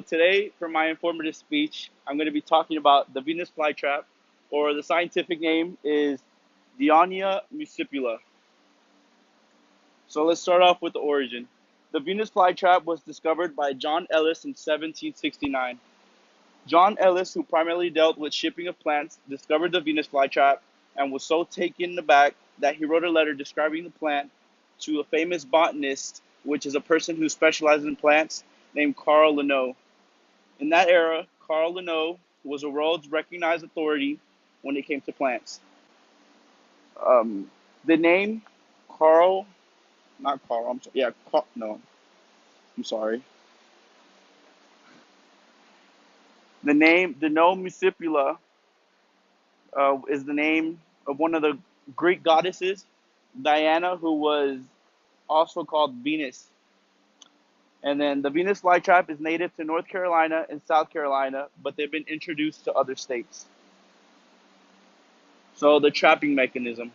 today, for my informative speech, I'm going to be talking about the Venus flytrap, or the scientific name is Dionaea muscipula. So let's start off with the origin. The Venus flytrap was discovered by John Ellis in 1769. John Ellis, who primarily dealt with shipping of plants, discovered the Venus flytrap and was so taken aback that he wrote a letter describing the plant to a famous botanist, which is a person who specializes in plants, named Carl Linnaeus. In that era, Carl Linnaeus was a world's recognized authority when it came to plants. Um, the name Carl, not Carl, I'm sorry, yeah, Carl, no, I'm sorry. The name Dino muscipula is the name of one of the Greek goddesses, Diana, who was also called Venus. And then the Venus flytrap is native to North Carolina and South Carolina, but they've been introduced to other states. So the trapping mechanism.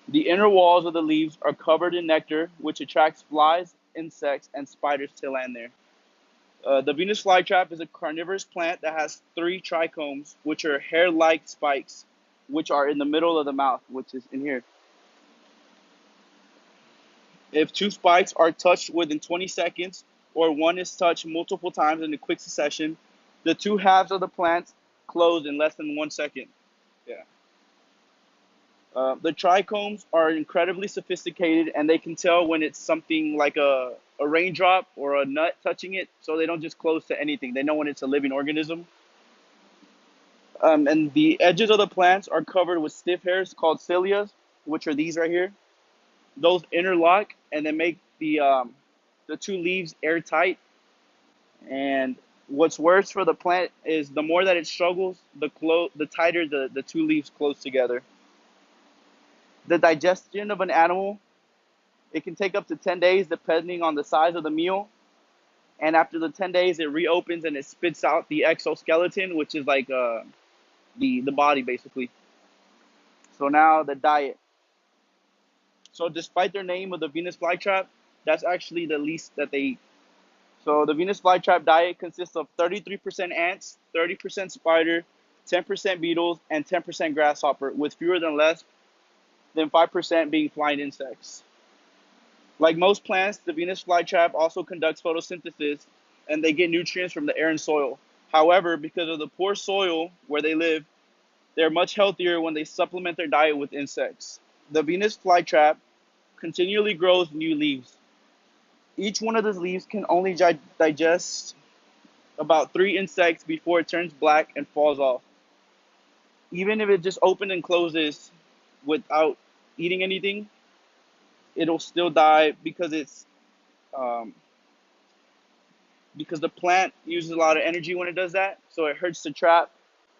The inner walls of the leaves are covered in nectar, which attracts flies, insects, and spiders to land there. The Venus flytrap is a carnivorous plant that has three trichomes, which are hair-like spikes, which are in the middle of the mouth, which is in here. If two spikes are touched within 20 seconds, or one is touched multiple times in a quick succession, the two halves of the plant close in less than 1 second. Yeah. The trichomes are incredibly sophisticated, and they can tell when it's something like a raindrop or a nut touching it, so they don't just close to anything. They know when it's a living organism. And the edges of the plants are covered with stiff hairs called cilias, which are these right here. Those interlock and then make the two leaves airtight. And what's worse for the plant is the more that it struggles, the tighter the two leaves close together. The digestion of an animal, it can take up to 10 days depending on the size of the meal. And after the 10 days, it reopens and it spits out the exoskeleton, which is like the body basically. So now the diet. So despite their name of the Venus flytrap, that's actually the least that they eat. So the Venus flytrap diet consists of 33% ants, 30% spider, 10% beetles, and 10% grasshopper, with fewer than less than 5% being flying insects. Like most plants, the Venus flytrap also conducts photosynthesis, and they get nutrients from the air and soil. However, because of the poor soil where they live, they're much healthier when they supplement their diet with insects. The Venus flytrap continually grows new leaves. Each one of those leaves can only digest about 3 insects before it turns black and falls off. Even if it just opens and closes without eating anything, it'll still die um, because the plant uses a lot of energy when it does that, so it hurts the trap.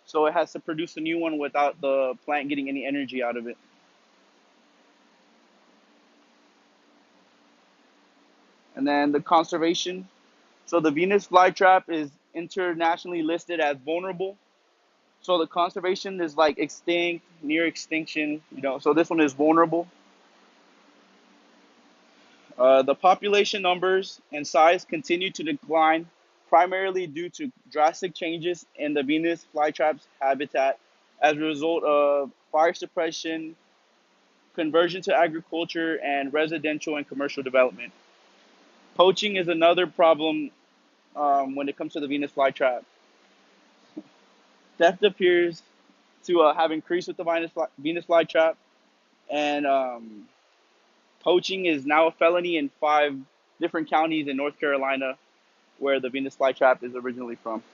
So it has to produce a new one without the plant getting any energy out of it. And then the conservation. So the Venus flytrap is internationally listed as vulnerable. So the conservation is like extinct, near extinction, So this one is vulnerable. The population numbers and size continue to decline, primarily due to drastic changes in the Venus flytrap's habitat as a result of fire suppression, conversion to agriculture, and residential and commercial development. Poaching is another problem when it comes to the Venus flytrap. Theft appears to have increased with the Venus flytrap, and poaching is now a felony in 5 different counties in North Carolina, where the Venus flytrap is originally from.